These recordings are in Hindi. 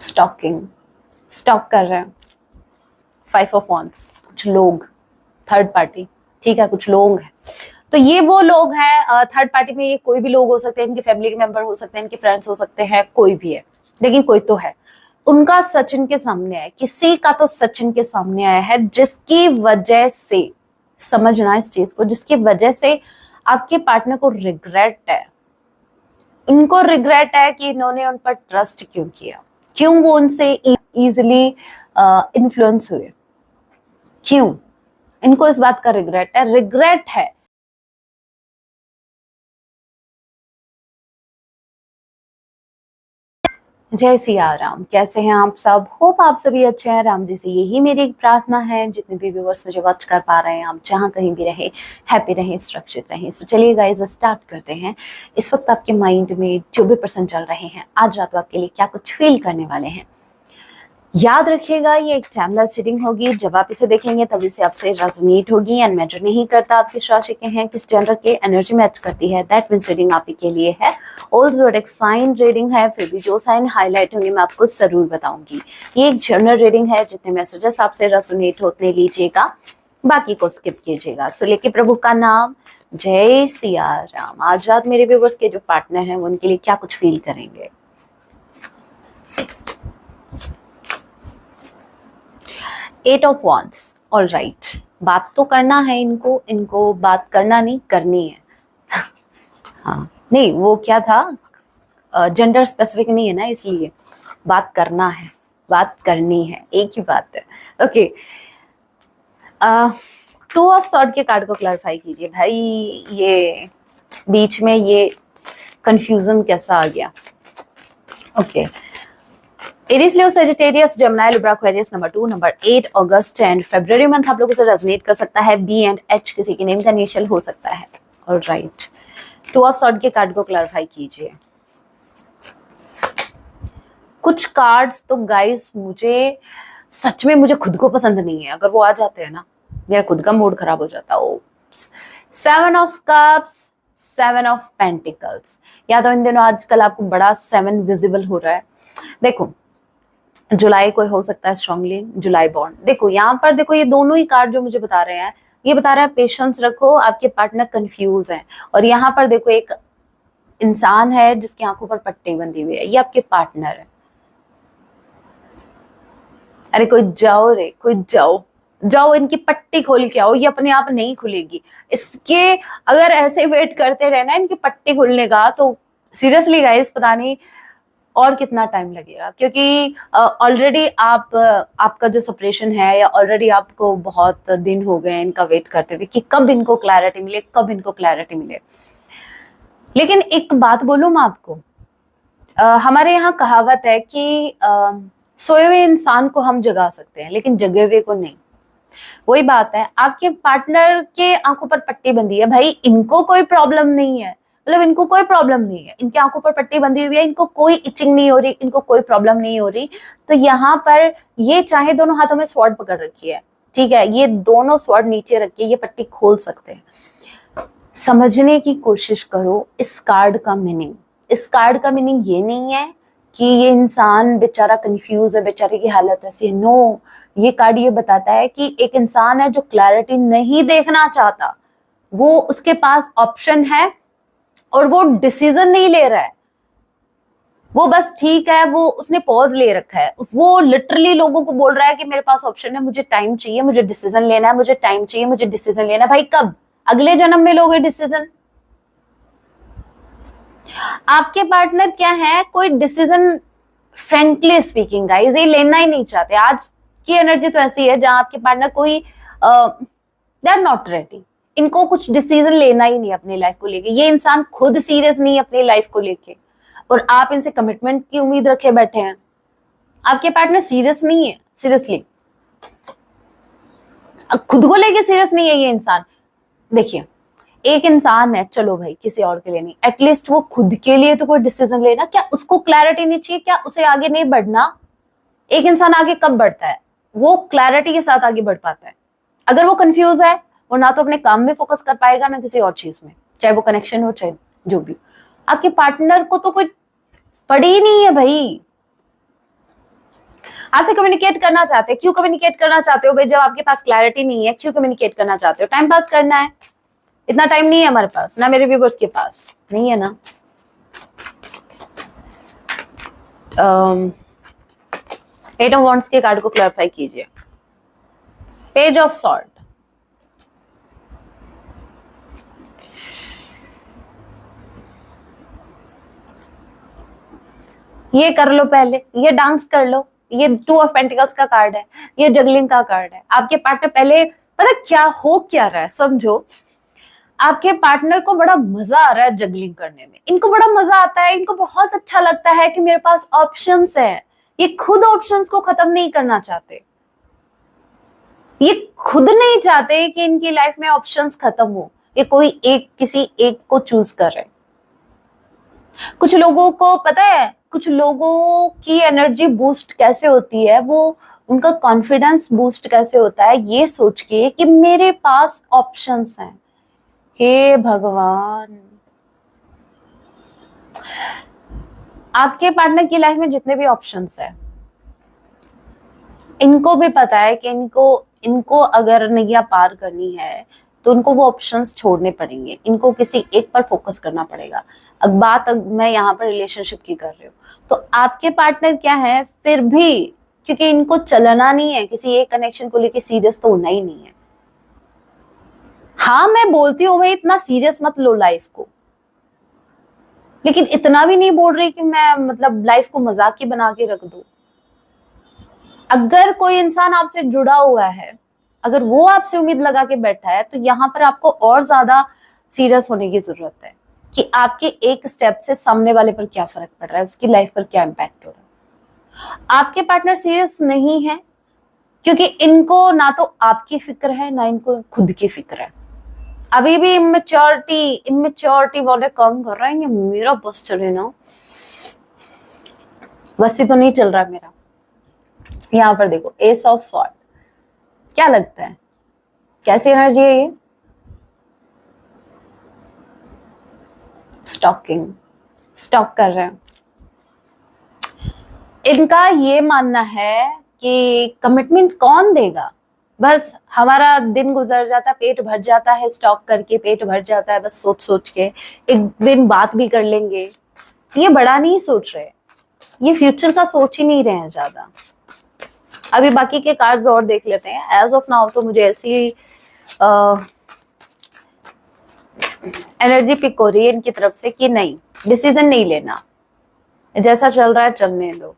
स्टॉकिंग, स्टॉक कर रहे हैं। 5 ऑफ वॉन्ड्स, कुछ लोग थर्ड पार्टी, ठीक है, कुछ लोग हैं, तो ये वो लोग हैं थर्ड पार्टी में। ये कोई भी लोग हो सकते हैं, इनके फैमिली के मेंबर हो सकते हैं, इनके फ्रेंड्स हो सकते हैं, कोई भी है, लेकिन कोई तो है। उनका सच इनके सामने है, किसी का तो सच इनके सामने आया है, जिसकी वजह से, समझना इस चीज को, जिसकी वजह से आपके पार्टनर को रिग्रेट है। इनको रिग्रेट है कि इन्होंने उन पर ट्रस्ट क्यों किया, क्यों वो उनसे इजिली इन्फ्लुएंस हुए, क्यों इनको इस बात का रिग्रेट है। रिग्रेट है जय सिया राम। कैसे हैं आप सब? होप आप सभी अच्छे हैं। राम जी से यही मेरी एक प्रार्थना है, जितने भी व्यूअर्स मुझे वॉच कर पा रहे हैं, आप जहां कहीं भी रहे, हैप्पी रहें, सुरक्षित रहें। सो चलिए गाइस, स्टार्ट करते हैं। इस वक्त आपके माइंड में जो भी पर्सन चल रहे हैं, आज रात आपके लिए क्या कुछ फील करने वाले हैं, याद रखिएगा ये एक टाइमलेस रीडिंग होगी। जब आप इसे देखेंगे तब इसे आपसे रेजोनेट होगी, एंड मैटर नहीं करता आप किस राशि के हैं, किस जेंडर के, एनर्जी मैच करती है, दैट मींस रीडिंग आप ही के लिए है। ऑल ज़ोडिएक साइन रीडिंग है, फिर भी जो साइन हाईलाइट होंगे मैं आपको जरूर बताऊंगी। ये एक जनरल रीडिंग है, जितने मैसेजेस आपसे रेजोनेट होते लीजिएगा, बाकी को स्किप कीजिएगा। सो लेके प्रभु का नाम, जय सिया राम। आज रात मेरे व्यूअर्स के जो पार्टनर हैं वो उनके लिए क्या कुछ फील करेंगे। 8 ऑफ वॉन्ड्स, ऑल राइट, बात तो करना है इनको, इनको बात करना नहीं करनी है। हाँ नहीं, वो क्या था, जेंडर स्पेसिफिक नहीं है ना, इसलिए बात करना है, बात करनी है, एक ही बात है। ओके, 2 ऑफ सॉर्ड के कार्ड को क्लैरिफाई कीजिए भाई। ये बीच में ये कंफ्यूजन कैसा आ गया? Okay, Aries, Leo, Sagittarius, Gemini, Libra, Aquarius, number 2, number 8 August and February month आप लोगों से रेजोनेट कर सकता है। बी एंड एच किसी के नेम का इनिशियल हो सकता है। ऑलराइट, 2 ऑफ सॉर्ड के कार्ड को क्लैरिफाई कीजिए। कुछ कार्ड्स तो गाइस मुझे सच में, मुझे खुद को पसंद नहीं है, अगर वो आ जाते हैं ना मेरा खुद का मूड खराब हो जाता है। 7 ऑफ कप्स, 7 ऑफ पेंटिकल्स, या तो इन दिनों आजकल आपको बड़ा 7 विजिबल हो रहा है। देखो, जुलाई कोई हो सकता है स्ट्रांगली जुलाई बॉन्ड। देखो यहाँ पर, देखो ये दोनों ही कार्ड जो मुझे बता रहे हैं, ये बता रहा है पेशेंस रखो, आपके पार्टनर कंफ्यूज है। और यहाँ पर देखो एक इंसान है जिसकी आंखों पर पट्टी बंधी हुई है, ये आपके पार्टनर है। अरे कोई जाओ रे, कोई जाओ, जाओ इनकी पट्टी खोल के आओ, ये अपने आप नहीं खुलेगी। इसके अगर ऐसे वेट करते रहे ना इनकी पट्टी खुलने का, तो सीरियसली गाइस पता नहीं और कितना टाइम लगेगा, क्योंकि ऑलरेडी आपका जो सेपरेशन है, या ऑलरेडी आपको बहुत दिन हो गए इनका वेट करते हुए कि कब इनको क्लैरिटी मिले, कब इनको क्लैरिटी मिले। लेकिन एक बात बोलूं मैं आपको, हमारे यहाँ कहावत है कि सोए हुए इंसान को हम जगा सकते हैं लेकिन जगे हुए को नहीं। वही बात है, आपके पार्टनर के आंखों पर पट्टी बंधी है भाई, इनको कोई प्रॉब्लम नहीं है, मतलब इनको कोई प्रॉब्लम नहीं है, इनकी आंखों पर पट्टी बंधी हुई है, इनको कोई इचिंग नहीं हो रही, इनको कोई प्रॉब्लम नहीं हो रही। तो यहाँ पर ये चाहे दोनों हाथों में स्वॉर्ड पकड़ रखी है, ठीक है, ये दोनों स्वॉर्ड नीचे रख के ये पट्टी खोल सकते हैं। समझने की कोशिश करो इस कार्ड का मीनिंग। इस कार्ड का मीनिंग ये नहीं है कि ये इंसान बेचारा कंफ्यूज है, बेचारे की हालत ऐसी है। नो, ये कार्ड ये बताता है कि एक इंसान है जो क्लैरिटी नहीं देखना चाहता, वो उसके पास ऑप्शन है और वो डिसीजन नहीं ले रहा है, वो बस ठीक है, वो उसने पॉज ले रखा है, वो लिटरली लोगों को बोल रहा है कि मेरे पास ऑप्शन है, मुझे टाइम चाहिए, मुझे डिसीजन लेना है, मुझे टाइम चाहिए, मुझे डिसीजन लेना है। भाई कब? अगले जन्म में लोगे डिसीजन। आपके पार्टनर क्या है, कोई डिसीजन फ्रेंकली स्पीकिंग गाइस ये लेना ही नहीं चाहते। आज की एनर्जी तो ऐसी है जहां आपके पार्टनर कोई दे आर नॉट रेडी, इनको कुछ डिसीजन लेना ही नहीं अपनी लाइफ को लेके। ये इंसान खुद सीरियस नहीं है अपनी लाइफ को लेके, और आप इनसे कमिटमेंट की उम्मीद रखे बैठे हैं। आपके पार्टनर सीरियस नहीं है, सीरियसली खुद को लेके सीरियस नहीं है ये इंसान। देखिए, एक इंसान है, चलो भाई किसी और के लिए नहीं, एटलीस्ट वो खुद के लिए तो कोई डिसीजन लेना। क्या उसको क्लैरिटी नहीं चाहिए? क्या उसे आगे नहीं बढ़ना? एक इंसान आगे कब बढ़ता है? वो क्लैरिटी के साथ आगे बढ़ पाता है। अगर वो कंफ्यूज है, वो ना तो अपने काम में फोकस कर पाएगा ना किसी और चीज में, चाहे वो कनेक्शन हो चाहे जो भी। आपके पार्टनर को तो कोई पड़ी ही नहीं है भाई, आपसे कम्युनिकेट करना चाहते हैं। क्यों कम्युनिकेट करना चाहते हो भाई? जब आपके पास क्लैरिटी नहीं है, क्यों कम्युनिकेट करना चाहते हो? टाइम पास करना है। इतना टाइम नहीं है हमारे पास, ना मेरे व्यूअर्स के पास नहीं है ना। एट ऑफ वॉन्ड्स के कार्ड को क्लैरिफाई कीजिए। पेज ऑफ सॉर्ड, ये कर लो पहले, ये डांस कर लो। ये टू ऑफ पेंटिकल्स का कार्ड है, ये जगलिंग का कार्ड है। आपके पार्टनर पहले पता क्या हो क्या रहा है, समझो। आपके पार्टनर को बड़ा मजा आ रहा है जगलिंग करने में, इनको बड़ा मजा आता है, इनको बहुत अच्छा लगता है कि मेरे पास ऑप्शंस हैं। ये खुद ऑप्शंस को खत्म नहीं करना चाहते, ये खुद नहीं चाहते कि इनकी लाइफ में ऑप्शंस खत्म हो, ये कोई एक किसी एक को चूज कर रहे। कुछ लोगों को पता है, कुछ लोगों की एनर्जी बूस्ट कैसे होती है, वो उनका कॉन्फिडेंस बूस्ट कैसे होता है, ये सोच के कि मेरे पास ऑप्शंस हैं। हे भगवान, आपके पार्टनर की लाइफ में जितने भी ऑप्शंस हैं, इनको भी पता है कि इनको अगर नैया पार करनी है तो उनको वो ऑप्शंस छोड़ने पड़ेंगे, इनको किसी एक पर फोकस करना पड़ेगा। अब बात मैं यहाँ पर रिलेशनशिप की कर रही हूँ, तो आपके पार्टनर क्या है फिर भी, क्योंकि इनको चलना नहीं है किसी एक कनेक्शन को लेके, सीरियस तो होना ही नहीं है। हाँ मैं बोलती हूँ भाई इतना सीरियस मत लो लाइफ को, लेकिन इतना भी नहीं बोल रही कि मैं मतलब लाइफ को मजाक ही बना के रख दूं। अगर कोई इंसान आपसे जुड़ा हुआ है, अगर वो आपसे उम्मीद लगा के बैठा है, तो यहाँ पर आपको और ज्यादा सीरियस होने की जरूरत है कि आपके एक स्टेप से सामने वाले पर क्या फर्क पड़ रहा है, उसकी लाइफ पर क्या इम्पैक्ट हो रहा है। आपके पार्टनर सीरियस नहीं है क्योंकि इनको ना तो आपकी फिक्र है ना इनको खुद की फिक्र है। अभी भी इमेच्योरिटी वाले काम कर रहे हैं। मेरा बस चले ना, बस ही तो नहीं चल रहा मेरा। यहाँ पर देखो एस ऑफ सॉर्ड, क्या लगता है कैसी एनर्जी है ये? स्टॉक कर रहे हैं। इनका ये मानना है कि कमिटमेंट कौन देगा, बस हमारा दिन गुजर जाता, पेट भर जाता है स्टॉक करके, पेट भर जाता है बस सोच सोच के, एक दिन बात भी कर लेंगे। ये बड़ा नहीं सोच रहे, ये फ्यूचर का सोच ही नहीं रहे हैं ज्यादा। अभी बाकी के कार्ड्स और देख लेते हैं। एज ऑफ नाउ तो मुझे ऐसी एनर्जी पिक हो रही है इनकी तरफ से कि नहीं, डिसीजन नहीं लेना, जैसा चल रहा है चलने दो।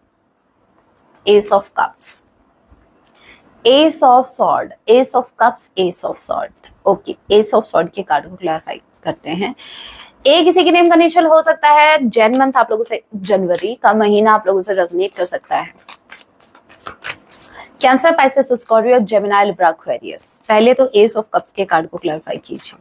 S of cups, S of sword, S of cups, S of sword. Okay, S of sword के कार्ड को क्लैरिफाई करते हैं। ए किसी के नेम का इनिशियल हो सकता है, जैन मंथ आप लोगों से, जनवरी का महीना आप लोगों से रेजोनेट कर सकता है। Cancer, Pisces, Scorpio, Gemini, Libra, Aquarius. पहले तो एस ऑफ कप्स के कार्ड को क्लैरिफाई कीजिए।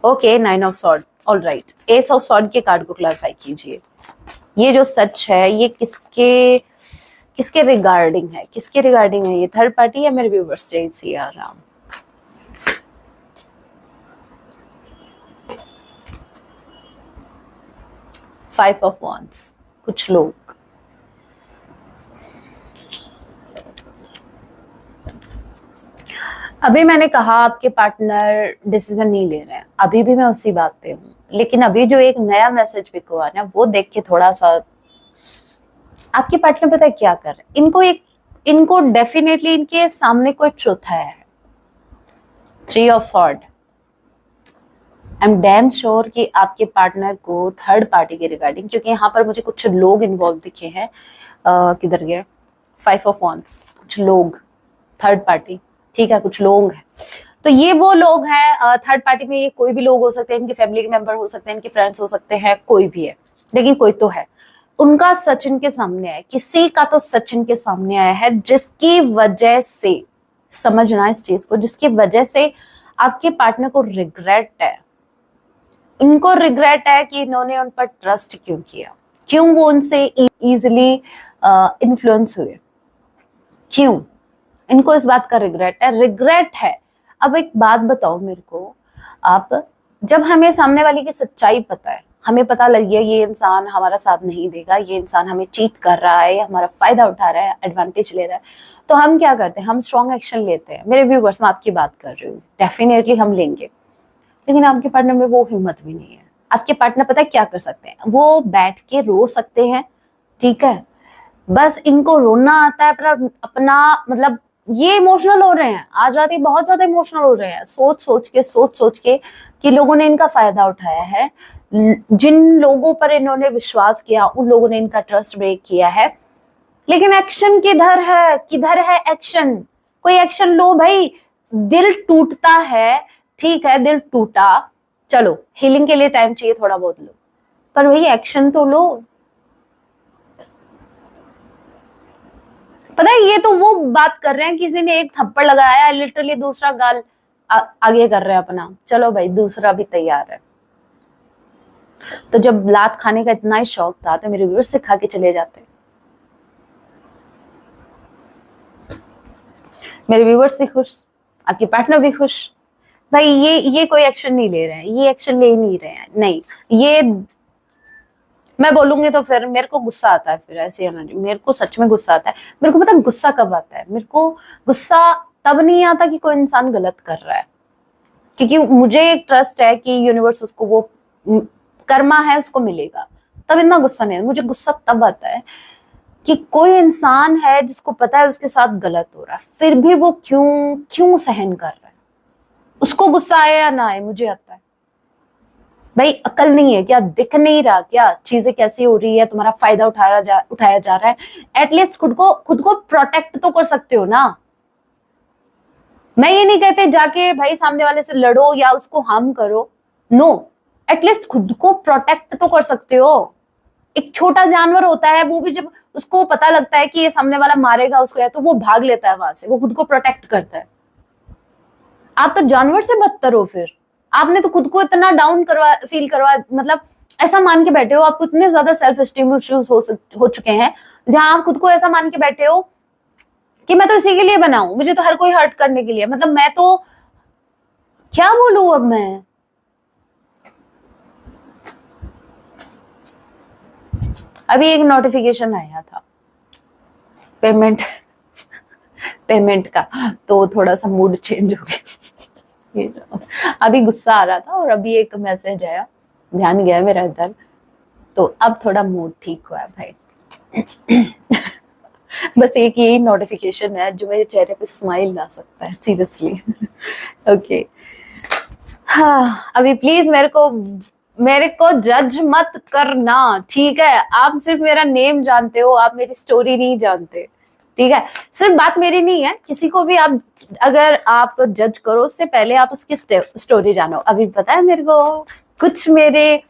Okay, nine of sword, alright. S of sword के कार्ड को क्लैरिफाई कीजिए। ये जो सच है ये किसके रिगार्डिंग है, किसके रिगार्डिंग है? ये थर्ड पार्टी या मेरे व्यूअर्स? जय Siya Ram. Five of wands, कुछ लोग अभी मैंने कहा आपके पार्टनर डिसीजन नहीं ले रहे हैं, अभी भी मैं उसी बात पे हूँ, लेकिन अभी जो एक नया मैसेज पिक हुआ ना वो देख के थोड़ा सा आपके पार्टनर पता है क्या कर रहे हैं, इनको डेफिनेटली इनके सामने कोई ट्रुथ है। Three of sword, I am damn sure कि आपके पार्टनर को थर्ड पार्टी के रिगार्डिंग, क्योंकि यहाँ पर मुझे कुछ लोग इन्वॉल्व दिखे हैं, किधर गए? फाइव ऑफ वॉन्ड्स, कुछ लोग, थर्ड पार्टी, ठीक है, कुछ लोग हैं। तो ये वो लोग हैं थर्ड पार्टी में, ये कोई भी लोग हो सकते हैं, इनके फैमिली के मेंबर हो सकते हैं, इनके फ्रेंड्स हो सकते हैं, कोई भी है, लेकिन कोई तो है। उनका सच इनके सामने है, किसी का तो सच इनके सामने आया है, जिसकी वजह से, समझना इस चीज को, जिसकी वजह से आपके पार्टनर को रिग्रेट है। इनको रिग्रेट है कि इन्होंने उन पर ट्रस्ट क्यों किया, क्यों वो उनसे इजिली इन्फ्लुएंस हुए, क्यों? इनको इस बात का रिग्रेट है। अब एक बात बताओ मेरे को, आप जब हमें सामने वाले की सच्चाई पता है, हमें पता लग गया ये इंसान हमारा साथ नहीं देगा, ये इंसान हमें चीट कर रहा है, हमारा फायदा उठा रहा है, एडवांटेज ले रहा है, तो हम क्या करते हैं, हम स्ट्रॉन्ग एक्शन लेते हैं। मेरे व्यूवर्स, मैं आपकी बात कर रही हूँ, डेफिनेटली हम लेंगे, लेकिन आपके पार्टनर में वो हिम्मत भी नहीं है। आपके पार्टनर पता है क्या कर सकते हैं, वो बैठ के रो सकते हैं, ठीक है, बस इनको रोना आता है, अपना अपना मतलब ये इमोशनल हो रहे हैं, आज रात ये बहुत ज्यादा इमोशनल हो रहे हैं, सोच सोच के कि लोगों ने इनका फायदा उठाया है, जिन लोगों पर इन्होंने विश्वास किया उन लोगों ने इनका ट्रस्ट ब्रेक किया है, लेकिन एक्शन किधर है एक्शन? कोई एक्शन लो भाई। दिल टूटता है, ठीक है, दिल टूटा, चलो हीलिंग के लिए टाइम चाहिए, थोड़ा बहुत लो, पर भाई एक्शन तो लो। पता है, ये तो वो बात कर रहे हैं, किसी ने एक थप्पड़ लगाया है, लिटरली दूसरा गाल आगे कर रहे हैं अपना, चलो भाई दूसरा भी तैयार है। तो जब लात खाने का इतना ही शौक था तो मेरे व्यूअर्स से खा के चले जाते। मेरे व्यूअर्स भी खुश, आपके पार्टनर भी खुश। भाई ये कोई एक्शन नहीं ले रहे हैं, ये एक्शन ले ही नहीं रहे हैं, नहीं, ये मैं बोलूंगी तो फिर मेरे को गुस्सा आता है, फिर ऐसी एनर्जी मेरे को सच में गुस्सा आता है। मेरे को पता है गुस्सा कब आता है, मेरे को गुस्सा तब नहीं आता कि कोई इंसान गलत कर रहा है, क्योंकि मुझे एक ट्रस्ट है कि यूनिवर्स उसको वो कर्मा है उसको मिलेगा, तब इतना गुस्सा नहीं। मुझे गुस्सा तब आता है कि कोई इंसान है जिसको पता है उसके साथ गलत हो रहा है, फिर भी वो क्यों सहन कर रहा है। उसको गुस्सा आए या ना आए, मुझे आता है भाई अकल नहीं है क्या, दिख नहीं रहा क्या चीजें कैसी हो रही है, तुम्हारा फायदा उठाया जा रहा है, एटलीस्ट खुद को प्रोटेक्ट तो कर सकते हो ना। मैं ये नहीं कहते जाके भाई सामने वाले से लड़ो या उसको हार्म करो, नो, एटलीस्ट खुद को प्रोटेक्ट तो कर सकते हो। एक छोटा जानवर होता है, वो भी जब उसको पता लगता है कि ये सामने वाला मारेगा उसको, या तो वो भाग लेता है वहां से, वो खुद को प्रोटेक्ट करता है। आप तो जानवर से बदतर हो, फिर आपने तो खुद को इतना डाउन फील करवा, मतलब ऐसा मान के बैठे हो, आपको इतने ज्यादा सेल्फ एस्टीम इश्यूज हो चुके हैं, जहां आप खुद को ऐसा मान के बैठे हो कि मैं तो इसी के लिए बना हूं, मुझे तो हर कोई हर्ट करने के लिए, मतलब मैं तो क्या बोलूं अब मैं। अभी एक नोटिफिकेशन आया था पेमेंट का, तो थोड़ा सा मूड चेंज हो गया। अभी गुस्सा आ रहा था और अभी एक मैसेज आया, ध्यान गया मेरा इधर, तो अब थोड़ा मूड ठीक हुआ है भाई। बस एक यही नोटिफिकेशन है जो मेरे चेहरे पे स्माइल ला सकता है, सीरियसली। ओके, हाँ, अभी प्लीज मेरे को जज मत करना, ठीक है? आप सिर्फ मेरा नेम जानते हो, आप मेरी स्टोरी नहीं जानते, ठीक है? सिर्फ बात मेरी नहीं है, किसी को भी आप अगर आप जज करो उससे पहले आप उसकी स्टोरी जानो। अभी पता है मेरे को कुछ मेरे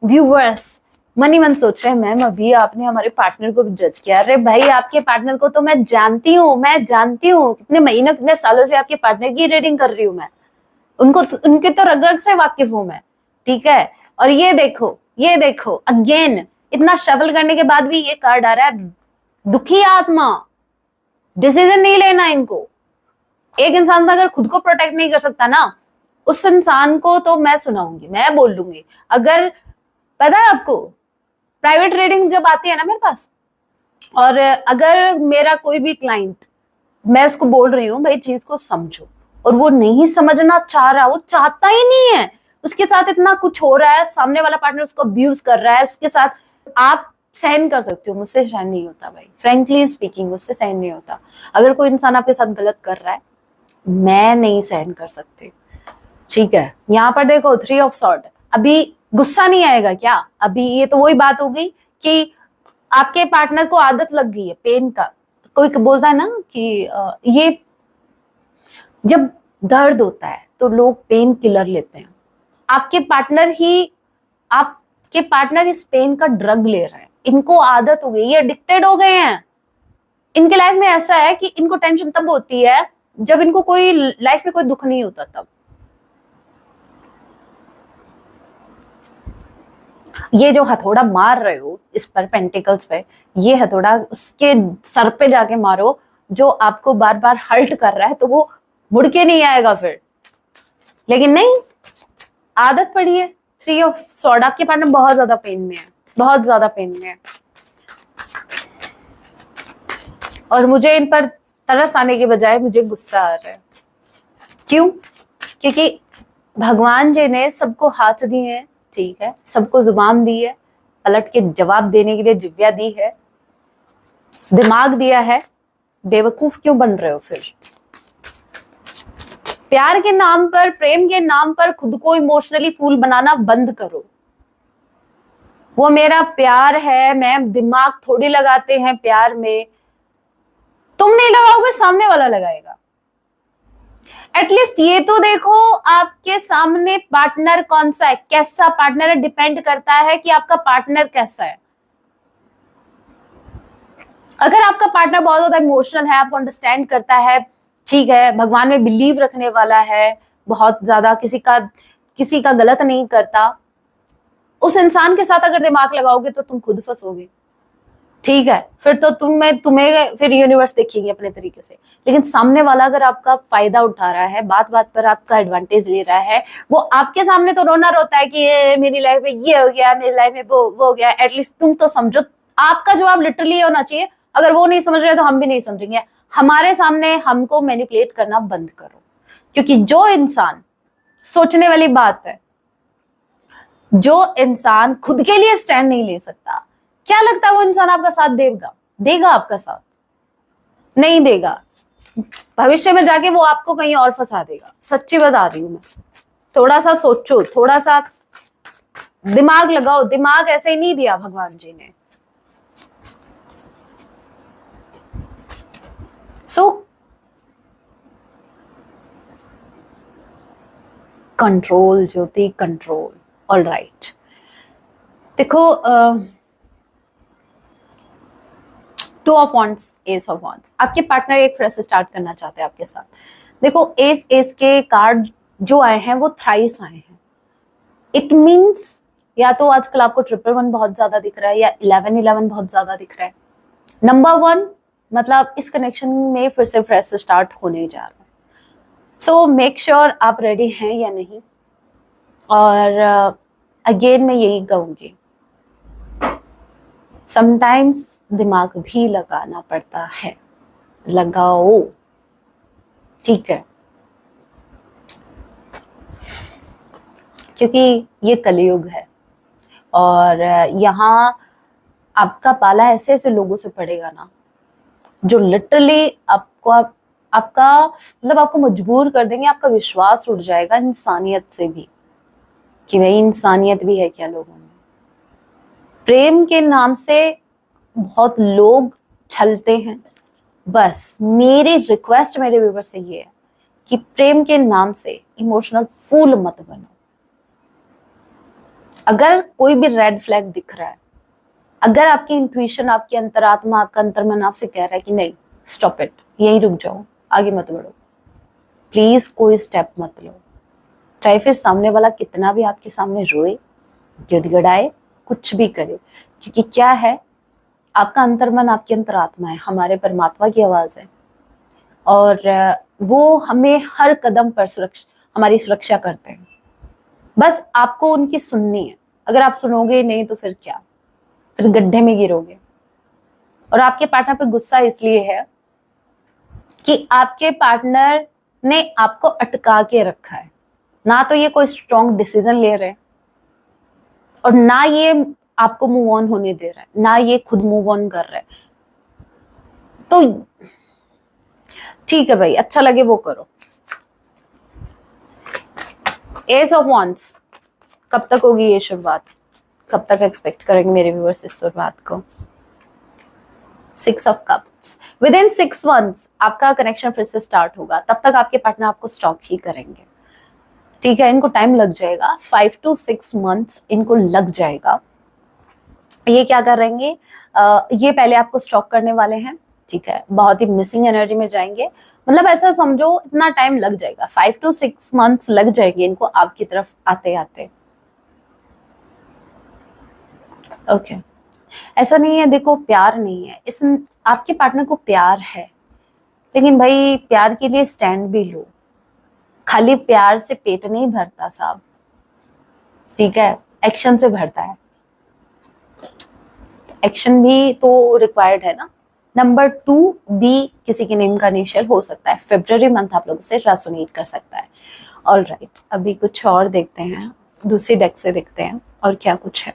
व्यूवर्स मन ही मन सोच रहे हैं, मैम अभी आपने हमारे पार्टनर को जज किया। अरे भाई, आपके पार्टनर को तो मैं जानती हूँ कितने महीनों कितने सालों से आपके पार्टनर की रेटिंग कर रही हूँ मैं, उनके तो रग रग से वाकिफ हूं मैं, ठीक है? और ये देखो अगेन, इतना शफल करने के बाद भी ये कार्ड आ रहा है, दुखी आत्मा, डिसीजन नहीं लेना इनको। एक इंसान अगर खुद को प्रोटेक्ट नहीं कर सकता ना, उस इंसान को तो मैं सुनाऊंगी, मैं बोल दूंगी। अगर पता है आपको, प्राइवेट रीडिंग जब आती है ना मेरे पास, और अगर मेरा कोई भी क्लाइंट, मैं उसको बोल रही हूँ भाई चीज को समझो, और वो नहीं समझना चाह रहा, वो चाहता ही नहीं है, उसके साथ इतना कुछ हो रहा है, सामने वाला पार्टनर उसको अब्यूज कर रहा है, उसके साथ आप सहन कर सकते हो, मुझसे सहन नहीं होता भाई, फ्रेंकली स्पीकिंग मुझसे सहन नहीं होता। अगर कोई इंसान आपके साथ गलत कर रहा है, मैं नहीं सहन कर सकती, ठीक है? यहाँ पर देखो 3 ऑफ सॉर्ड, अभी गुस्सा नहीं आएगा क्या? अभी ये तो वही बात हो गई कि आपके पार्टनर को आदत लग गई है पेन का। कोई बोलता है ना कि ये जब दर्द होता है तो लोग पेन किलर लेते हैं, आपके पार्टनर इस पेन का ड्रग ले रहे हैं, इनको आदत हो गई, ये एडिक्टेड हो गए हैं। इनके लाइफ में ऐसा है कि इनको टेंशन तब होती है जब इनको कोई लाइफ में कोई दुख नहीं होता, तब ये जो हथौड़ा मार रहे हो इस पर पेंटिकल्स पे, ये हथौड़ा उसके सर पे जाके मारो जो आपको बार बार हर्ट कर रहा है, तो वो मुड़ के नहीं आएगा फिर। लेकिन नहीं, आदत पड़ी है, थ्री ऑफ सॉर्ड, आपके पार्टनर बहुत ज्यादा पेन में है, बहुत ज्यादा पेन में है, और मुझे इन पर तरस आने के बजाय मुझे गुस्सा आ रहा है। क्यों? क्योंकि भगवान जी ने सबको हाथ दिए हैं, ठीक है, सबको जुबान दी है, पलट के जवाब देने के लिए जिव्या दी है, दिमाग दिया है, बेवकूफ क्यों बन रहे हो फिर? प्यार के नाम पर, प्रेम के नाम पर खुद को इमोशनली फूल बनाना बंद करो। वो मेरा प्यार है, मैं दिमाग थोड़ी लगाते हैं प्यार में, तुम नहीं लगाओगे सामने वाला लगाएगा। एटलीस्ट ये तो देखो आपके सामने पार्टनर कौन सा है, कैसा पार्टनर है, डिपेंड करता है कि आपका पार्टनर कैसा है। अगर आपका पार्टनर बहुत ज्यादा इमोशनल है, आपको अंडरस्टैंड करता है, ठीक है, भगवान में बिलीव रखने वाला है, बहुत ज्यादा किसी का गलत नहीं करता, उस इंसान के साथ अगर दिमाग लगाओगे तो तुम खुद फंसोगे, ठीक है, फिर तो तुम्हें फिर यूनिवर्स देखेगी अपने तरीके से। लेकिन सामने वाला अगर आपका फायदा उठा रहा है, बात बात पर आपका एडवांटेज ले रहा है, वो आपके सामने तो रोना रोता है कि ये मेरी लाइफ में ये हो गया, मेरी लाइफ में वो हो गया, एटलीस्ट तुम तो समझो। आपका जवाब लिटरली होना चाहिए, अगर वो नहीं समझ रहे तो हम भी नहीं समझेंगे। हमारे सामने हमको मैनिपुलेट करना बंद करो, क्योंकि जो इंसान, सोचने वाली बात है, जो इंसान खुद के लिए स्टैंड नहीं ले सकता, क्या लगता है वो इंसान आपका साथ देगा आपका साथ? नहीं देगा। भविष्य में जाके वो आपको कहीं और फंसा देगा, सच्ची बता रही हूं मैं। थोड़ा सा सोचो, थोड़ा सा दिमाग लगाओ, दिमाग ऐसे ही नहीं दिया भगवान जी ने। सो कंट्रोल ज्योति, कंट्रोल। ऑल राइट, देखो, two of wands, S of wands, आपके पार्टनर एक फ्रेश स्टार्ट करना चाहते हैं आपके साथ। देखो, एस के कार्ड जो आए हैं वो थ्राइस आए हैं। इट मींस या तो आजकल आपको 111 बहुत ज्यादा दिख रहा है, या 1111 बहुत ज्यादा दिख रहा है। नंबर 1 मतलब इस कनेक्शन में फिर से फ्रेश स्टार्ट होने जा रहा है। सो मेक श्योर आप रेडी हैं या नहीं। और अगेन मैं यही कहूंगी, समटाइम्स दिमाग भी लगाना पड़ता है, लगाओ, ठीक है, क्योंकि ये कलयुग है, और यहाँ आपका पाला ऐसे ऐसे लोगों से पड़ेगा ना, जो लिटरली आपका मतलब आपको मजबूर कर देंगे, आपका विश्वास उठ जाएगा इंसानियत से भी, कि भाई इंसानियत भी है क्या लोगों में। प्रेम के नाम से बहुत लोग छलते हैं। बस मेरी रिक्वेस्ट मेरे व्यूअर से ये है कि प्रेम के नाम से इमोशनल फूल मत बनो। अगर कोई भी रेड फ्लैग दिख रहा है, अगर आपकी इंट्यूशन, आपकी अंतरात्मा, आपका अंतर्मन आपसे कह रहा है कि नहीं, स्टॉप इट, यहीं रुक जाओ, आगे मत बढ़ो, प्लीज कोई स्टेप मत लो, चाहे फिर सामने वाला कितना भी आपके सामने रोए, गिड़गिड़ाए, कुछ भी करे, क्योंकि क्या है, आपका अंतर्मन, आपकी अंतरात्मा है, हमारे परमात्मा की आवाज है, और वो हमें हर कदम पर हमारी सुरक्षा करते हैं। बस आपको उनकी सुननी है। अगर आप सुनोगे नहीं तो फिर क्या, फिर गड्ढे में गिरोगे। और आपके पार्टनर पे गुस्सा इसलिए है कि आपके पार्टनर ने आपको अटका के रखा है, ना तो ये कोई स्ट्रॉन्ग डिसीजन ले रहे हैं, और ना ये आपको मूव ऑन होने दे रहा है, ना ये खुद मूव ऑन कर रहा है। तो ठीक है भाई, अच्छा लगे वो करो। एस ऑफ वांड्स, कब तक होगी ये शुरुआत, कब तक एक्सपेक्ट करेंगे मेरे व्यूअर्स इस शुरुआत को? 6 of cups, with in 6 months आपका कनेक्शन फिर से स्टार्ट होगा। तब तक आपके पार्टनर आपको स्टॉक ही करेंगे, ठीक है, इनको टाइम लग जाएगा, 5 to 6 मंथ्स इनको लग जाएगा। ये क्या करेंगे, ये पहले आपको स्टॉक करने वाले हैं, ठीक है, बहुत ही मिसिंग एनर्जी में जाएंगे, मतलब ऐसा समझो इतना टाइम लग जाएगा, 5 to 6 मंथ्स लग जाएंगे इनको आपकी तरफ आते आते। ओके, ऐसा नहीं है, देखो प्यार नहीं है, इस आपके पार्टनर को प्यार है, लेकिन भाई प्यार के लिए स्टैंड भी लो। खाली प्यार से पेट नहीं भरता साहब, ठीक है, एक्शन से भरता है, एक्शन भी तो रिक्वायर्ड है ना। नंबर 2, बी किसी के नेम का इनिशियल हो सकता है। फेब्रुअरी मंथ आप लोगों से रेजोनेट कर सकता है। ऑलराइट, अभी कुछ और देखते हैं, दूसरी डेक से देखते हैं और क्या कुछ है।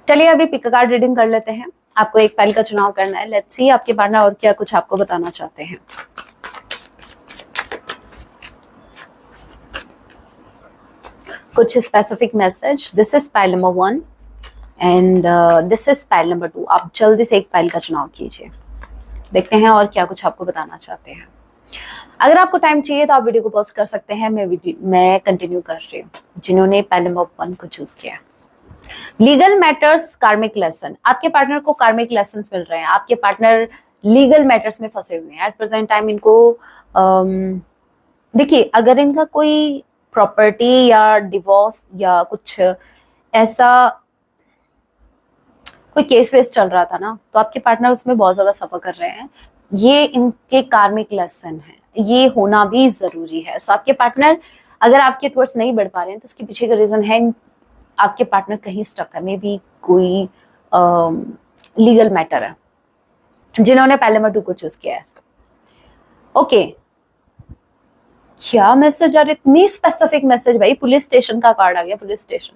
चलिए अभी पिक कार्ड रीडिंग कर लेते हैं। आपको एक पाइल का चुनाव करना है। लेट्स सी आपके पार्टनर और क्या कुछ आपको बताना चाहते हैं। कुछ specific message. This is pile number 1 and this is pile number 2। आप जल्दी से एक पाइल का चुनाव कीजिए, देखते हैं और क्या कुछ आपको बताना चाहते हैं। अगर आपको टाइम चाहिए तो आप वीडियो को पॉज कर सकते हैं, मैं कंटिन्यू कर रही हूँ। जिन्होंने पाइल नंबर 1 को चूज किया, लीगल मैटर्स, कार्मिक लेसन। आपके पार्टनर को कार्मिक लेसन मिल रहे हैं। आपके पार्टनर लीगल मैटर्स में फंसे हुए हैं एट प्रेजेंट टाइम। इनको देखिए, अगर इनका कोई प्रॉपर्टी या डिवोर्स या कुछ ऐसा कोई केस वेस चल रहा था ना, तो आपके पार्टनर उसमें बहुत ज्यादा सफर कर रहे हैं। ये इनके कार्मिक लेसन है, ये होना भी जरूरी है। सो आपके पार्टनर अगर आपके टुवर्ड्स नहीं बढ़ पा रहे हैं तो उसके पीछे का रीजन है आपके पार्टनर कहीं स्टक है, मे बी कोई लीगल मैटर है। जिन्होंने पहले नंबर 2 को चूज किया है, ओके क्या मैसेज आ रहा है, इतनी स्पेसिफिक मैसेज भाई। पुलिस स्टेशन का कार्ड आ गया, police station.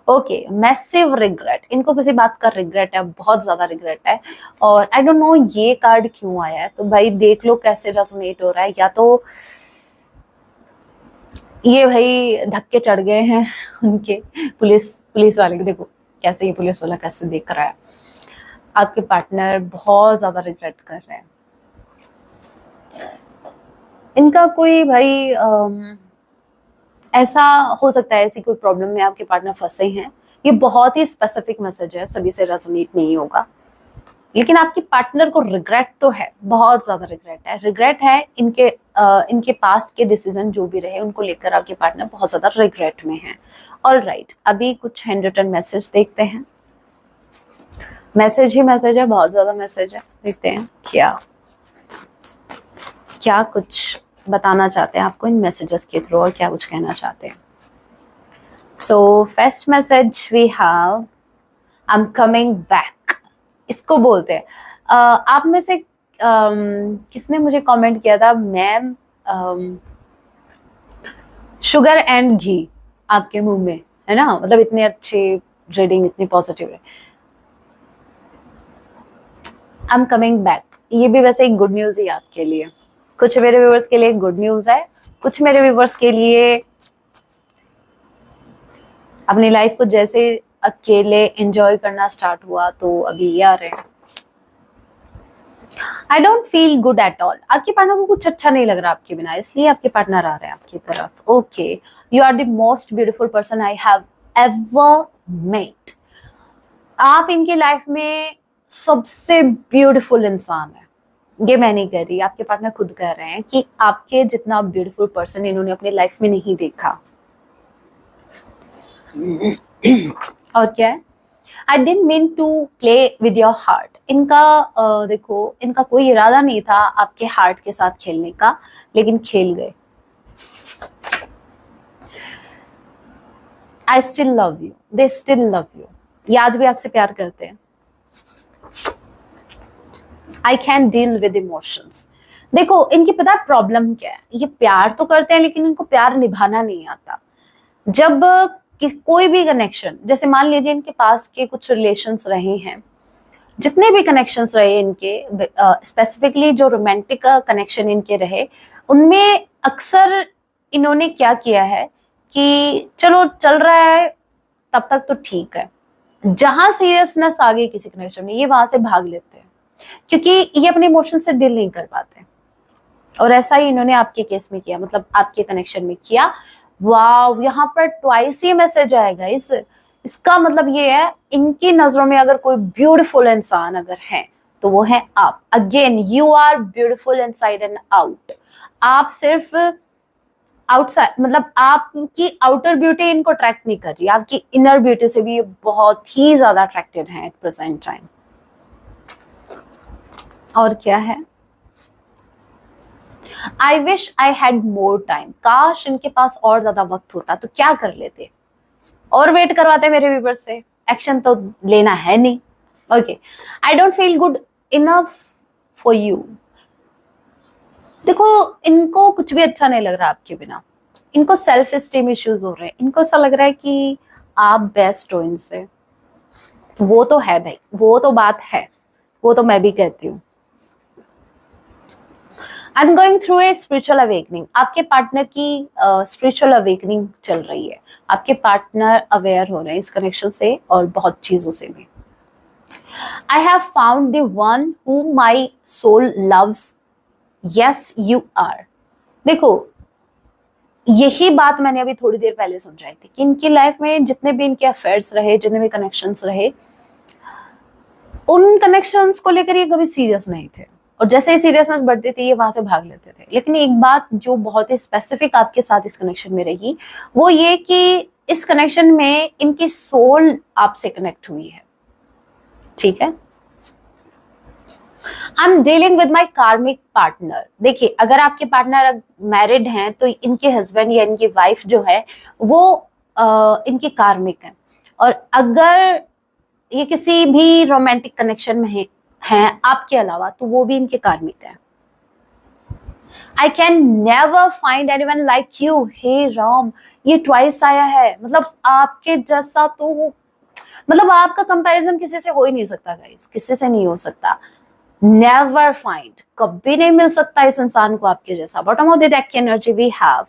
Okay, massive regret, इनको किसी बात का रिग्रेट है, बहुत ज्यादा रिग्रेट है। और आई डोंट नो ये कार्ड क्यों आया है, तो भाई देख लो कैसे रेजोनेट हो रहा है। या तो ये भाई धक्के चढ़ गए हैं उनके पुलिस वाले के। देखो कैसे ये पुलिस वाला कैसे देख रहा है। आपके पार्टनर बहुत ज्यादा रिग्रेट कर रहे हैं। इनका कोई भाई ऐसा हो सकता है, ऐसी कोई प्रॉब्लम में आपके पार्टनर फंसे हैं। ये बहुत ही स्पेसिफिक मैसेज है, सभी से रेजोनेट नहीं होगा। लेकिन आपके पार्टनर को रिग्रेट तो है, बहुत ज्यादा रिग्रेट है। रिग्रेट है इनके पास्ट के डिसीजन जो भी रहे उनको लेकर आपके पार्टनर बहुत ज्यादा रिग्रेट में है। ऑलराइट, अभी कुछ हैंड रिटन मैसेज देखते हैं। मैसेज ही मैसेज है, बहुत ज्यादा मैसेज है। देखते हैं क्या कुछ बताना चाहते हैं आपको इन मैसेजेस के थ्रू और क्या कुछ कहना चाहते हैं। So first message we have, I am coming back. इसको बोलते हैं आप में से किसने मुझे कमेंट किया था, मैम शुगर एंड घी आपके मुंह में है ना, मतलब इतने अच्छे रीडिंग, इतनी पॉजिटिव है। आई एम कमिंग बैक, ये भी वैसे एक गुड न्यूज ही आपके लिए। कुछ मेरे व्यूअर्स के लिए गुड न्यूज है, कुछ मेरे व्यूअर्स के लिए अपनी लाइफ को जैसे अकेले एंजॉय करना स्टार्ट हुआ तो अभी ये आ रहे हैं। I don't feel good at all, आपके पार्टनर को कुछ अच्छा नहीं लग रहा आपके बिना, इसलिए आपके पार्टनर आ रहे हैं आपकी तरफ। Okay, you are the most beautiful person I have ever met. आप इनकी लाइफ में सबसे ब्यूटीफुल इंसान है। ये मैं नहीं कह रही, आपके पार्टनर खुद कह रहे हैं कि आपके जितना ब्यूटीफुल पर्सन इन्होंने अपनी लाइफ में नहीं देखा। और क्या है, I didn't mean to play with your heart. इनका देखो, इनका कोई इरादा नहीं था आपके हार्ट के साथ खेलने का, लेकिन खेल गए। I still love you, they still love you. ये आज भी आपसे प्यार करते हैं। I can deal with emotions. देखो इनकी पता है प्रॉब्लम क्या है, ये प्यार तो करते हैं लेकिन इनको प्यार निभाना नहीं आता। जब कोई भी कनेक्शन, जैसे मान लीजिए इनके पास के कुछ रिलेशंस रहे हैं, जितने भी कनेक्शंस रहे इनके, स्पेसिफिकली जो रोमांटिक कनेक्शन इनके रहे, उनमें अक्सर इन्होंने क्या किया है कि चलो चल रहा है तब तक तो ठीक है, जहां सीरियसनेस आ गई किसी कनेक्शन में ये वहां से भाग लेते हैं, क्योंकि ये अपने इमोशन से डील नहीं कर पाते। और ऐसा ही इन्होंने आपके केस में किया, मतलब आपके कनेक्शन में किया। वाव, यहाँ पर ट्वाइस ये मैसेज आएगा। इसका मतलब ये है, इनकी नजरों में अगर कोई ब्यूटीफुल इंसान अगर है तो वो है आप। Again, you are beautiful inside and out. आप सिर्फ आउटसाइड, मतलब आपकी आउटर ब्यूटी इनको अट्रैक्ट नहीं कर रही, आपकी इनर ब्यूटी से भी ये बहुत ही ज्यादा अट्रैक्टेड है एट प्रेजेंट टाइम। और क्या है, I wish I had more time. काश इनके पास और ज्यादा वक्त होता तो क्या कर लेते। और वेट करवाते हैं मेरे व्यूवर्स से, एक्शन तो लेना है नहीं। Okay, I don't feel good enough for you. देखो, इनको कुछ भी अच्छा नहीं लग रहा आपके बिना, इनको सेल्फ एस्टीम इश्यूज हो रहे हैं, इनको ऐसा लग रहा है कि आप बेस्ट हो इनसे। वो तो है भाई, वो तो बात है, वो तो मैं भी कहती हूँ। I am going through a spiritual awakening. आपके पार्टनर की स्पिरिचुअल अवेकनिंग चल रही है, आपके पार्टनर अवेयर हो रहे हैं इस कनेक्शन से और बहुत चीजों से भी। I have found the one who my soul loves, yes you are. देखो, यही बात मैंने अभी थोड़ी देर पहले समझाई थी कि इनकी लाइफ में जितने भी इनके अफेयर्स रहे, जितने भी कनेक्शंस रहे, उन कनेक्शंस को लेकर ये कभी सीरियस नहीं थे, और जैसे ही सीरियसनेस बढ़ती थी ये वहां से भाग लेते थे। लेकिन एक बात जो बहुत ही स्पेसिफिक आपके साथ इस कनेक्शन में रही, वो ये कि इस कनेक्शन में इनकी सोल आपसे कनेक्ट हुई है, ठीक है। I am dealing with my कार्मिक पार्टनर। देखिए, अगर आपके पार्टनर मैरिड हैं तो इनके हस्बैंड या इनकी वाइफ जो है वो इनकी कार्मिक है, और अगर ये किसी भी रोमांटिक कनेक्शन में हैं आपके अलावा, तो वो भी इनके कार्मिक है। I can never find anyone like you. हे राम, ये ट्वाइस आया है, मतलब आपके जैसा तो, मतलब आपका कंपैरिजन किसी से हो ही नहीं सकता गाइस, किसी से नहीं हो सकता। नेवर फाइंड, कभी नहीं मिल सकता इस इंसान को आपके जैसा। बॉटम ऑफ द डेक की energy we have,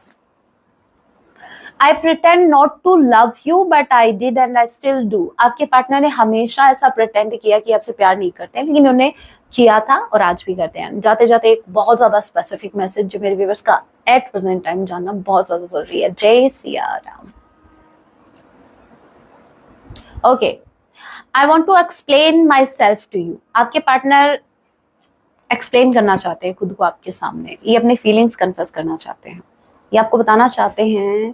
I pretend not to love you but I did and I still do. आपके पार्टनर ने हमेशा ऐसा प्रिटेंड किया कि आपसे प्यार नहीं करते हैं, लेकिन उन्हें किया था और आज भी करते हैं। जाते जाते एक बहुत ज्यादा स्पेसिफिक मैसेज जो मेरे व्यूअर्स का एट प्रेजेंट टाइम जानना बहुत ज्यादा जरूरी है। जय Siya Ram. Okay, I want to explain myself to you. आपके पार्टनर एक्सप्लेन करना चाहते हैं खुद को आपके सामने, ये अपने फीलिंग्स कन्फेस करना चाहते हैं, ये आपको बताना चाहते हैं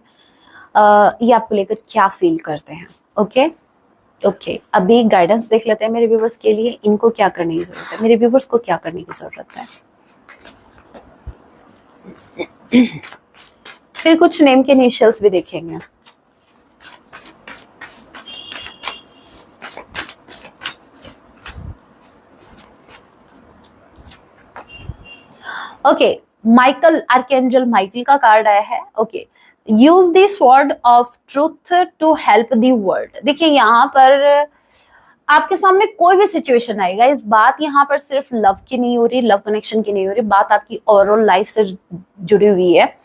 ये आपको लेकर क्या फील करते हैं। ओके ओके, अभी गाइडेंस देख लेते हैं मेरे व्यूवर्स के लिए, इनको क्या करने की जरूरत है, मेरे व्यूवर्स को क्या करने की जरूरत है। फिर कुछ नेम के इनिशियल्स भी देखेंगे। ओके, माइकल, आर्कएंजल माइकल का कार्ड आया है। Okay, use the sword of truth to help the world. देखिए, यहाँ पर आपके सामने कोई भी सिचुएशन आएगा, इस बात यहाँ पर सिर्फ लव की नहीं हो रही, लव कनेक्शन की नहीं हो रही, बात आपकी ओवरऑल लाइफ से जुड़ी हुई है।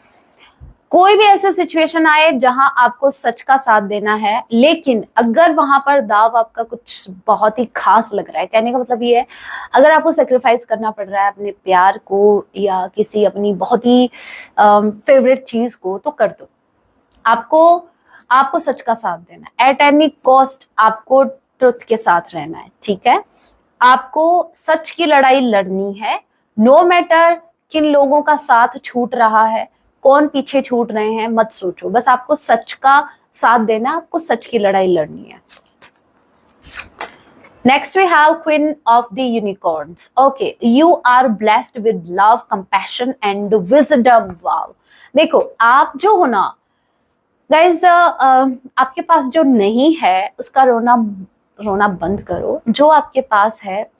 कोई भी ऐसे सिचुएशन आए जहां आपको सच का साथ देना है, लेकिन अगर वहां पर दाव आपका कुछ बहुत ही खास लग रहा है, कहने का मतलब ये है, अगर आपको सेक्रीफाइस करना पड़ रहा है अपने प्यार को या किसी अपनी बहुत ही फेवरेट चीज को, तो कर दो। आपको सच का साथ देना है, एट एनी कॉस्ट आपको ट्रुथ के साथ रहना है, ठीक है। आपको सच की लड़ाई लड़नी है, नो मैटर किन लोगों का साथ छूट रहा है, कौन पीछे छूट रहे हैं, मत सोचो, बस आपको सच का साथ देना, आपको सच की लड़ाई लड़नी है। Next we have queen of the unicorns. Okay, you are blessed with love, compassion and wisdom. Wow, देखो, आप जो हो ना गाइज, आपके पास जो नहीं है उसका रोना बंद करो, जो आपके पास है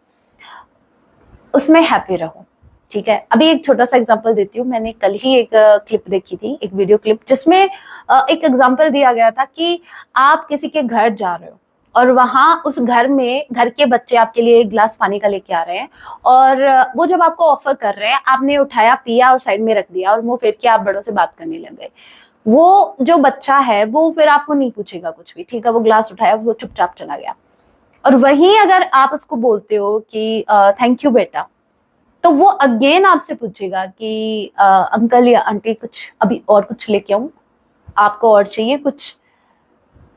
उसमें हैप्पी रहो, ठीक है। अभी एक छोटा सा एग्जांपल देती हूँ। मैंने कल ही एक क्लिप देखी थी, एक वीडियो क्लिप, जिसमें एक एग्जांपल दिया गया था कि आप किसी के घर जा रहे हो और वहां उस घर में घर के बच्चे आपके लिए एक गिलास पानी का लेके आ रहे हैं, और वो जब आपको ऑफर कर रहे हैं, आपने उठाया, पिया और साइड में रख दिया और मुंह फेर के आप बड़ों से बात करने लग गए। वो जो बच्चा है वो फिर आपको नहीं पूछेगा कुछ भी, ठीक है, वो गिलास उठाया, वो चुपचाप चला गया। और वहीं अगर आप उसको बोलते हो कि थैंक यू बेटा, तो वो अगेन आपसे पूछेगा कि अंकल या आंटी कुछ अभी और कुछ लेके आऊं, आपको और चाहिए कुछ।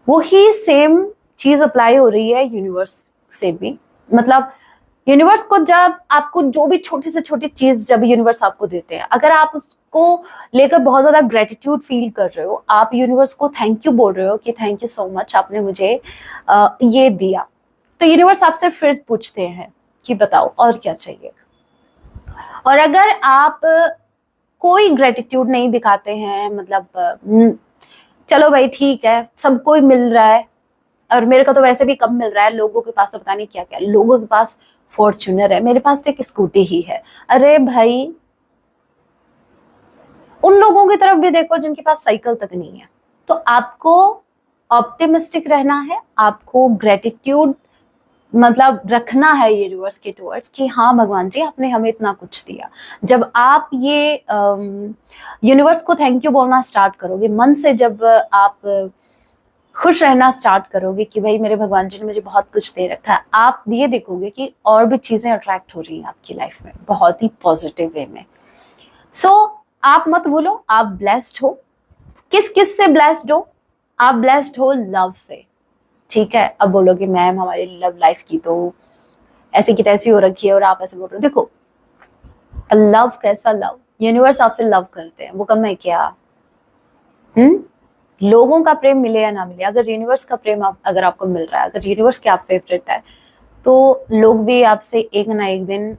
वो ही सेम चीज अप्लाई हो रही है यूनिवर्स से भी। मतलब यूनिवर्स को जब आपको जो भी छोटी से छोटी चीज जब यूनिवर्स आपको देते हैं, अगर आप उसको लेकर बहुत ज्यादा ग्रेटिट्यूड फील कर रहे हो, आप यूनिवर्स को थैंक यू बोल रहे हो कि थैंक यू सो मच, आपने मुझे ये दिया, तो यूनिवर्स आपसे फिर पूछते हैं कि बताओ और क्या चाहिए। और अगर आप कोई ग्रेटिट्यूड नहीं दिखाते हैं, मतलब चलो भाई ठीक है, सबको ही मिल रहा है और मेरे को तो वैसे भी कम मिल रहा है, लोगों के पास तो पता नहीं क्या क्या, लोगों के पास फॉर्च्यूनर है, मेरे पास तो एक स्कूटी ही है। अरे भाई उन लोगों की तरफ भी देखो जिनके पास साइकिल तक नहीं है। तो आपको ऑप्टिमिस्टिक रहना है, आपको ग्रेटिट्यूड मतलब रखना है यूनिवर्स के टुवर्ड्स कि हाँ भगवान जी आपने हमें इतना कुछ दिया। जब आप ये यूनिवर्स को थैंक यू बोलना स्टार्ट करोगे मन से, जब आप खुश रहना स्टार्ट करोगे कि भाई मेरे भगवान जी ने मुझे बहुत कुछ दे रखा है, आप ये देखोगे कि और भी चीजें अट्रैक्ट हो रही हैं आपकी लाइफ में बहुत ही पॉजिटिव वे में। सो आप मत भूलो आप ब्लेस्ड हो। किस किस से ब्लेस्ड हो? आप ब्लेस्ड हो लव से। ठीक है, अब बोलोगे मैम हमारी लव लाइफ की तो ऐसी की तैसी हो रखी है और आप ऐसे बोल रहे हो। देखो लव कैसा लव, यूनिवर्स आपसे लव करते हैं, वो कम है क्या? लोगों का प्रेम मिले या ना मिले, अगर यूनिवर्स का प्रेम अगर आपको मिल रहा है, अगर यूनिवर्स के आप फेवरेट है, तो लोग भी आपसे एक ना एक दिन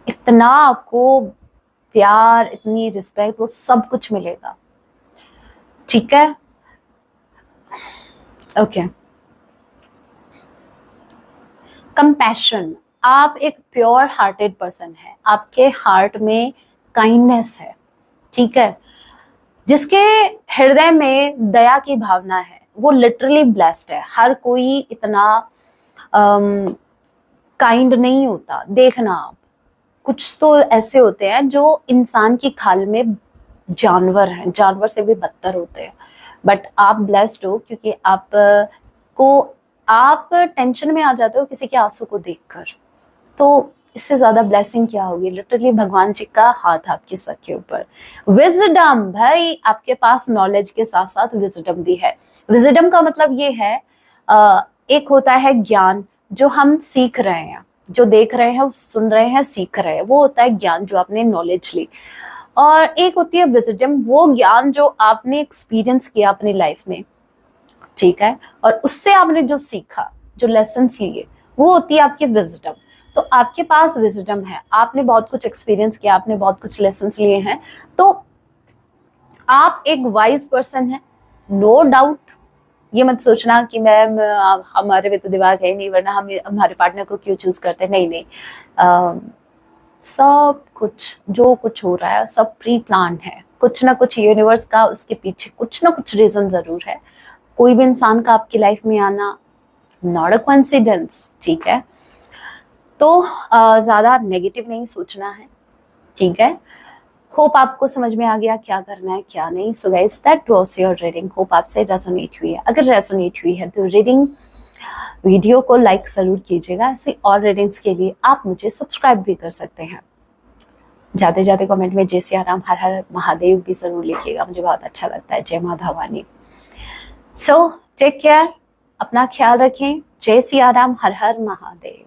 इतना आपको प्यार, इतनी रिस्पेक्ट, वो सब कुछ मिलेगा। ठीक है, ओके। कंपैशन, आप एक प्योर हार्टेड पर्सन है, आपके हार्ट में काइंडनेस है। ठीक है, जिसके हृदय में दया की भावना है वो लिटरली ब्लेस्ड है। हर कोई इतना काइंड नहीं होता। देखना आप, कुछ तो ऐसे होते हैं जो इंसान की खाल में जानवर हैं, जानवर से भी बदतर होते हैं। बट आप ब्लेस्ड हो क्योंकि आप टेंशन में आ जाते हो किसी के आंसू को देखकर। तो इससे ज्यादा ब्लेसिंग क्या होगी? लिटरली भगवान जी का हाथ आपके सर के ऊपर। विजडम, भाई आपके पास नॉलेज के साथ साथ विजडम भी है। विजडम का मतलब ये है एक होता है ज्ञान जो हम सीख रहे हैं, जो देख रहे हैं, सुन रहे हैं, सीख रहे हैं, वो होता है ज्ञान जो आपने नॉलेज ली। और एक होती है विजडम, वो ज्ञान जो आपने एक्सपीरियंस किया अपनी लाइफ में। ठीक है, और उससे आपने जो सीखा, जो लेसन्स लिए, वो होती है आपकी विजडम। तो आपके पास विजडम है, आपने बहुत कुछ एक्सपीरियंस किया, आपने बहुत कुछ लेसन्स लिए हैं, तो आप एक वाइज पर्सन है, नो डाउट। ये मत सोचना कि मैम हमारे में तो दिमाग है नहीं वरना हम हमारे पार्टनर को क्यों चूज करते हैं। नहीं नहीं, सब कुछ जो कुछ हो रहा है सब प्री प्लान है। कुछ ना कुछ यूनिवर्स का उसके पीछे कुछ ना कुछ रीजन जरूर है। कोई भी इंसान का आपकी लाइफ में आना नॉट अ कोइंसिडेंस। ठीक है, तो ज्यादा नेगेटिव नहीं सोचना है। ठीक है, होप आपको समझ में आ गया क्या करना है क्या नहीं। So guys that was your reading, hope आपसे रेजोनेट हुई है। अगर रेजोनेट हुई है तो रीडिंग वीडियो को लाइक जरूर कीजिएगा। ऐसी और रीडिंग्स के लिए आप मुझे सब्सक्राइब भी कर सकते हैं। जाते जाते कमेंट में जय सिया राम हर हर महादेव भी जरूर लिखिएगा, मुझे बहुत अच्छा लगता है। जय माँ भवानी। सो टेक केयर, अपना ख्याल रखें। जय सिया राम हर हर महादेव।